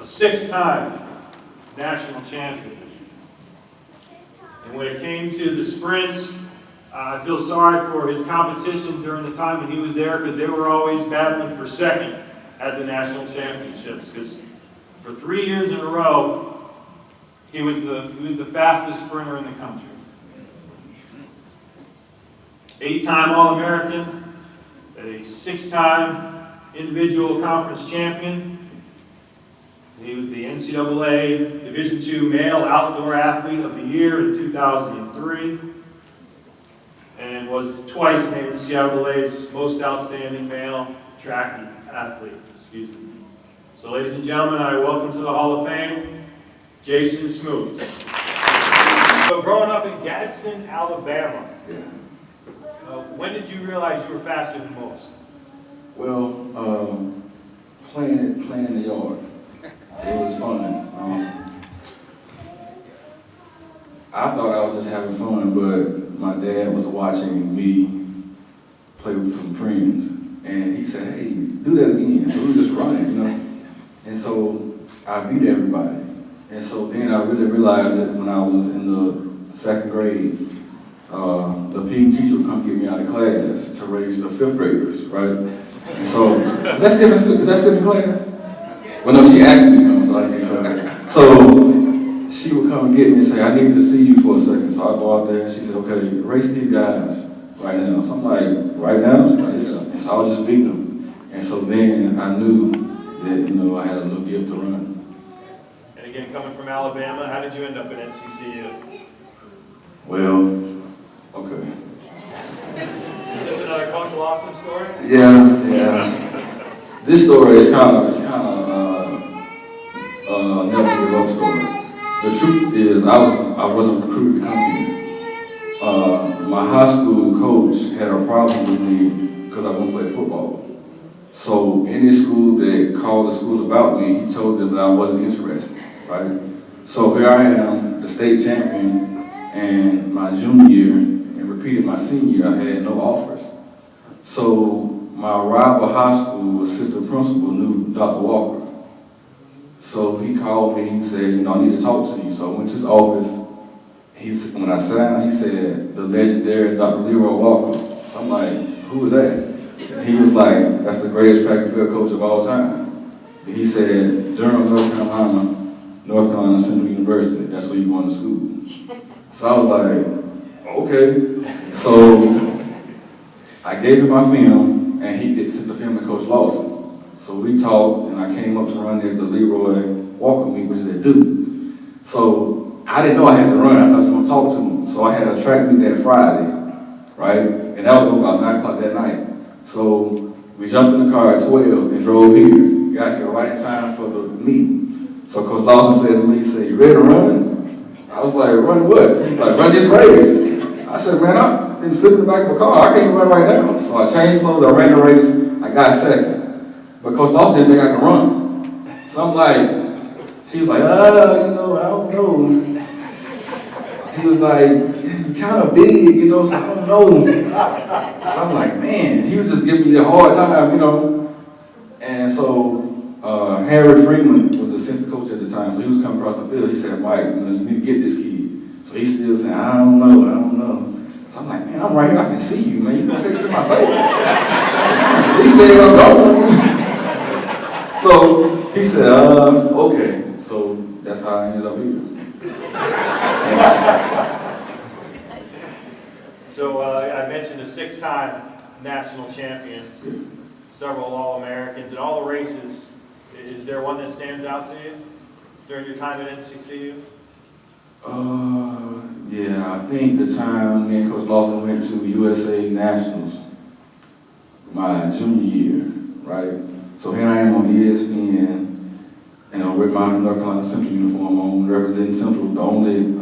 a six-time national champion. And when it came to the sprints, I feel sorry for his competition during the time when he was there, because they were always battling for second at the national championships, because for 3 years in a row, he was the fastest sprinter in the country. 8-time All-American, a 6-time individual conference champion. He was the NCAA Division II Male Outdoor Athlete of the Year in 2003, and was twice named the CIAA's Most Outstanding Male Track Athlete. Excuse me. So, ladies and gentlemen, I welcome to the Hall of Fame, Jason Smoots. So, growing up in Gadsden, Alabama, when did you realize you were faster than most? Well, playing in the yard. It was fun. I thought I was just having fun, but my dad was watching me play with some friends, and he said, "Hey, do that again." So we were just running, you know. And so I beat everybody. And so then I really realized that when I was in the second grade, the PE teacher would come get me out of class to raise the fifth graders, right? And so, is that still in class? Well, no, she asked me to come, so I didn't come. So she would come and get me and say, "I need to see you for a second." So I go out there and she said, "Okay, race these guys right now." So I'm like, "Right now?" She's like, "Yeah." And so I was just beating them. And so then I knew that, you know, I had a little gift to run. And again, coming from Alabama, how did you end up at NCCU? Well, okay. Is this another Coach Lawson story? Yeah. This story is kind of never give up story. The truth is, I wasn't recruited to come here. My high school coach had a problem with me because I wouldn't play football. So any school that called the school about me, he told them that I wasn't interested, right? So here I am, the state champion, and my junior year, and repeated my senior year, I had no offers. So my rival high school assistant principal knew Dr. Walker. So he called me, he said, "You know, I need to talk to you." So I went to his office. When I sat down, he said, "The legendary Dr. Leroy Walker." So I'm like, "Who is that?" And he was like, "That's the greatest track and field coach of all time." And he said, "Durham, North Carolina Central University, that's where you're going to school." So I was like, "Okay." So I gave him my film, and he sent the film to Coach Lawson. So we talked, and I came up to run at the Leroy Walker meet, which is at Duke. So I didn't know I had to run. I thought I was going to talk to him. So I had a track meet that Friday, right? And that was about 9 o'clock that night. So we jumped in the car at 12 and drove here. Got here right in time for the meet. So Coach Lawson says to me, he said, "You ready to run?" I was like, "Run what?" He's like, "Run this race." I said, "Man, I've been slipping in the back of a car. I can't run right now." So I changed clothes, I ran the race, I got second. But Coach Lawson didn't think I could run. So I'm like, he was like, you know, I don't know. He was like, "You're kind of big, you know, so I don't know." So I'm like, man, he was just giving me a hard time, you know. And so Harry Freeman was the assistant coach at the time, so he was coming across the field. He said, "Mike, you know, you need to get this kid." So he's still saying, I don't know. So I'm like, "Man, I'm right here, I can see you, man. You can say this in my face." He said, "I'm going." So he said, "Okay." So that's how I ended up here. So I mentioned a 6-time national champion, several All-Americans, and all the races. Is there one that stands out to you during your time at NCCU? Yeah, I think the time me and Coach Lawson went to USA Nationals my junior year, right? So here I am on ESPN, and with my North Carolina Central uniform on, representing Central, the only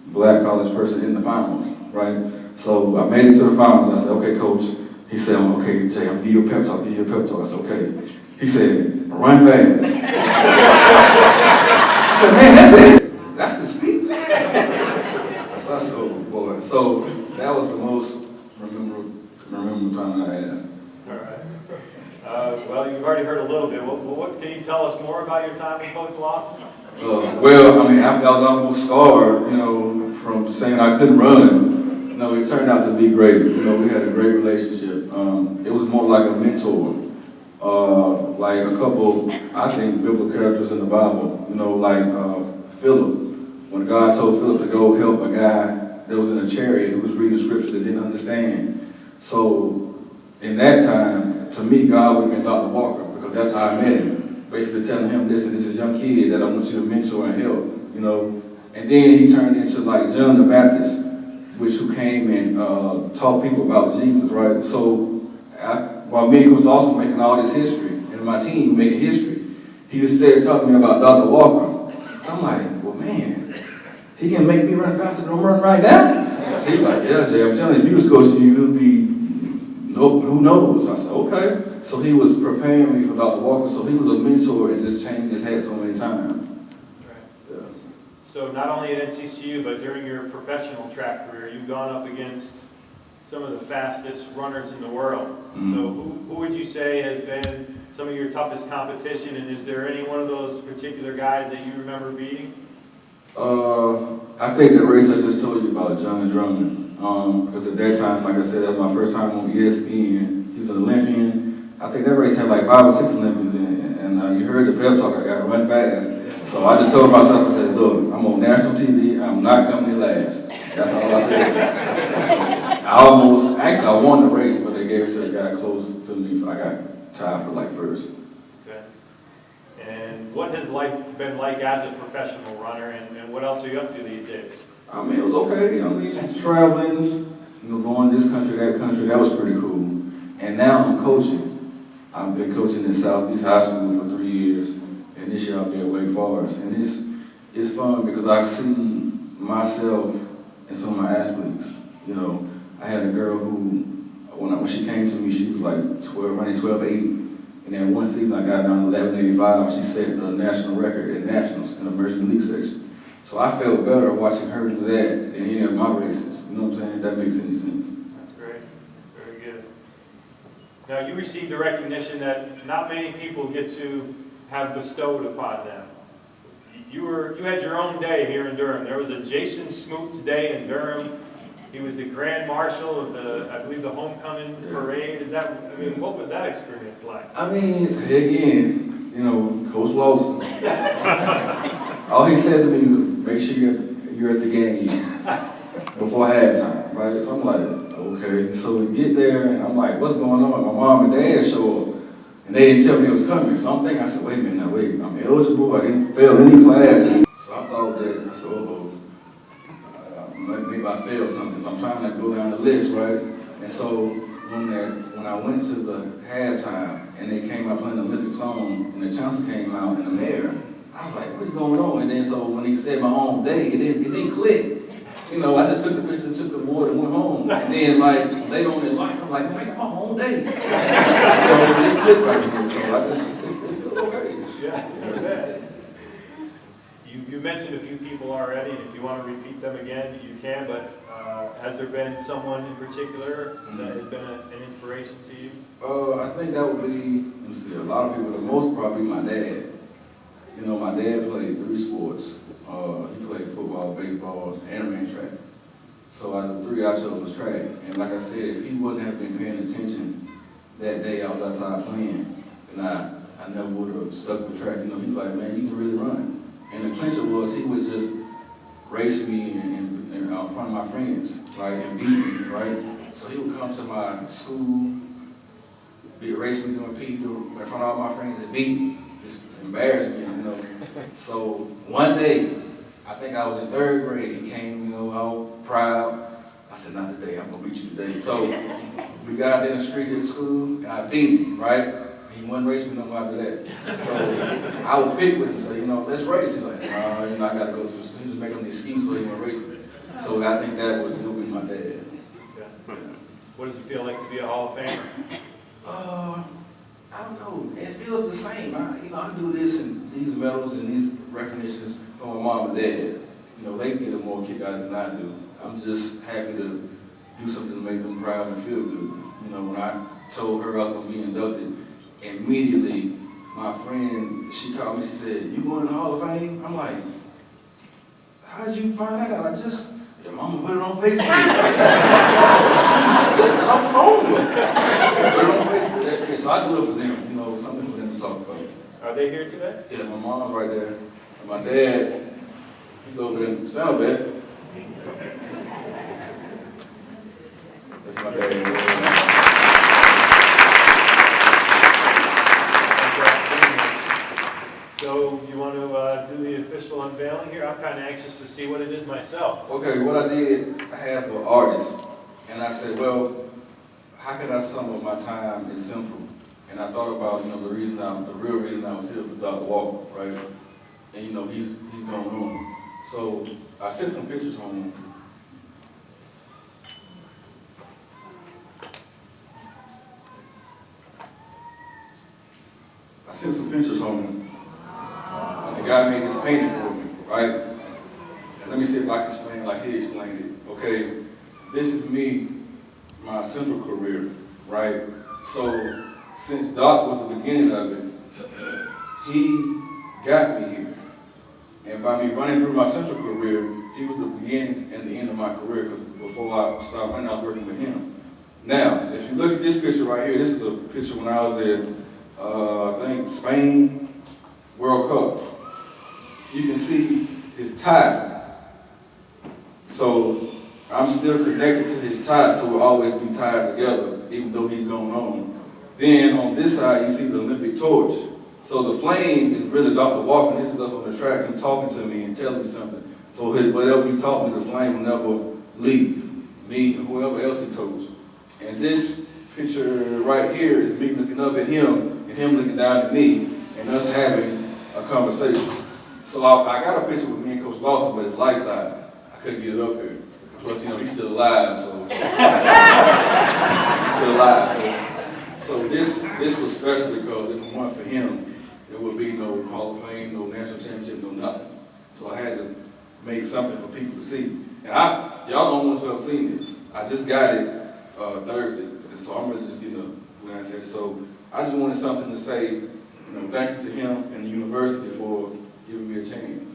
black college person in the finals, right? So I made it to the finals. I said, "Okay, Coach." He said, "Okay, Jay, I'll give you a pep talk, I said, "Okay." He said, "Run fast." I said, "Man, that's it? That's the speech?" So I said, "Oh, boy." So that was the most memorable time I had. All right. Well, you've already heard a little bit. What can you tell us more about your time with Coach Lawson? Well, I mean, I was almost scarred, you know, from saying I couldn't run. You know, it turned out to be great. You know, we had a great relationship. It was more like a mentor. Like a couple, I think, biblical characters in the Bible. You know, like Philip. When God told Philip to go help a guy that was in a chariot who was reading scripture that didn't understand. So, in that time, to me, God would have been Dr. Walker, because that's how I met him. Basically telling him, listen, this is a young kid that I want you to mentor and help, you know. And then he turned into like John the Baptist, who came and taught people about Jesus, right? So while me was also making all this history, and my team making history, he just started talking to me about Dr. Walker. So I'm like, well, man, he can make me run faster than I'm running right now? So he was like, yeah, Jay, I'm telling you, if he was coaching you, you'd be, who knows? I said, okay. So he was preparing me for Dr. Walker, so he was a mentor and just changed his head so many times. Right. Yeah. So not only at NCCU, but during your professional track career, you've gone up against some of the fastest runners in the world. Mm-hmm. So who would you say has been some of your toughest competition, and is there any one of those particular guys that you remember beating? I think the race I just told you about, John Drummond. Because at that time, like I said, that was my first time on ESPN. He was an Olympian. I think that race had like 5 or 6 Olympians in it. And you heard the pep talk, I got to run fast. So I just told myself, I said, look, I'm on national TV, I'm not coming in last. That's all I said. So I won the race, but they gave it to the guy close to me. I got tied for like first. Okay. And what has life been like as a professional runner, and what else are you up to these days? I mean, it was okay. I mean, traveling, you know, going this country, that was pretty cool. And now I'm coaching. I've been coaching in Southeast High School for 3 years, and this year I'll be at Wake Forest. And it's fun because I see myself in some of my athletes. You know, I had a girl who, when she came to me, she was like 12, running 12.8. And then one season I got down to 11.85. She set the national record at nationals in the emerging league section. So I felt better watching her do that than any of my races. You know what I'm saying? If that makes any sense. That's great. Very good. Now, you received a recognition that not many people get to have bestowed upon them. You had your own day here in Durham. There was a Jason Smoots day in Durham. He was the Grand Marshal of I believe, the homecoming parade. What was that experience like? I mean, again, you know, Coach Lawson. All he said to me was, make sure you're at the game before halftime, right? So I'm like, okay. So we get there, and I'm like, what's going on? My mom and dad show up, and they didn't tell me it was coming. So I'm thinking, I said, wait a minute, I'm eligible. I didn't fail any classes. So I thought that, I said, maybe I failed something. So I'm trying to go down the list, right? And so when I went to the halftime, and they came out playing the Olympic song, and the chancellor came out, and the mayor, I was like, what's going on? And then so when he said my home day, it didn't click. You know, I just took the picture, took the board, and went home. And then like later on in life, I'm like, man, I got my home day. You know, it didn't click right here. So I just, it feels okay. Yeah. You mentioned a few people already, and if you want to repeat them again, you can, but has there been someone in particular that has been an inspiration to you? I think that would be, a lot of people, the most probably my dad. You know, my dad played 3 sports. He played football, baseball, and ran track. So out of the 3 I chose was track. And like I said, if he wouldn't have been paying attention that day I was outside playing, then I never would have stuck with track. You know, he was like, man, you can really run. And the clincher was he would just race me in front of my friends, right, and beat me, right? So he would come to my school, race me doing PE in front of all my friends and beat me. Just embarrass me, you know. So one day, I think I was in 3rd grade, he came, you know, all proud. I said, not today, I'm gonna beat you today. So we got out there in the street at school, and I beat him, right? He wouldn't race me no more after that. So I would pick with him, say, you know, let's race. He's like, you know, I gotta go to school. He was making these schemes so he wouldn't race me. So I think that would be my dad. Yeah. What does it feel like to be a Hall of Famer? I don't know. It feels the same. I do this and these medals and these recognitions for my mom and dad. You know, they get a more kick out than I do. I'm just happy to do something to make them proud and feel good. You know, when I told her I was going to be inducted, immediately, my friend, she called me, she said, "You going to the Hall of Fame?" I'm like, "How did you find that out?" Your mama put it on Facebook. Just on the phone with her. Put it on Facebook. So I just look for them, you know, something for them to talk about. Are they here today? Yeah, my mom's right there. And my dad, he's over there in the sound bed. That's my dad. So you want to do the official unveiling here? I'm kind of anxious to see what it is myself. Okay, what I did, I have an artist, and I said, well, how can I sum up my time in Central? And I thought about, you know, the real reason I was here for Dr. Walker, right? And you know, he's gone on. So I sent some pictures home. And the guy made this painting for me, right? And let me see if I can explain it like he explained it. Okay, this is me, my Central career, right? So since Doc was the beginning of it, he got me here. And by me running through my Central career, he was the beginning and the end of my career, because before I started running, I was working with him. Now, if you look at this picture right here, this is a picture when I was in, I think, Spain World Cup. You can see his tie. So I'm still connected to his tie, so we'll always be tied together, even though he's going on. Then on this side, you see the Olympic torch. So the flame is really Dr. Walker. This is us on the track, him talking to me and telling me something. So whatever he taught me, the flame will never leave me and whoever else he coached. And this picture right here is me looking up at him and him looking down at me and us having a conversation. So I got a picture with me and Coach Lawson, but it's life size. I couldn't get it up here. Plus, you know, he's still alive, so he's still alive. So this was special because if it weren't for him, there would be no Hall of Fame, no national championship, no nothing. So I had to make something for people to see. And y'all the only ones who have seen this. I just got it Thursday, so I'm really just getting a glance at it. So I just wanted something to say, you know, thank you to him and the university for giving me a chance.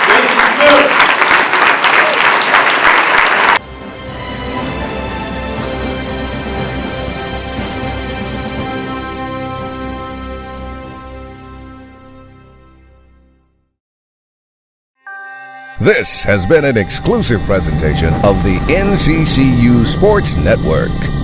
Jason Smoots. This has been an exclusive presentation of the NCCU Sports Network.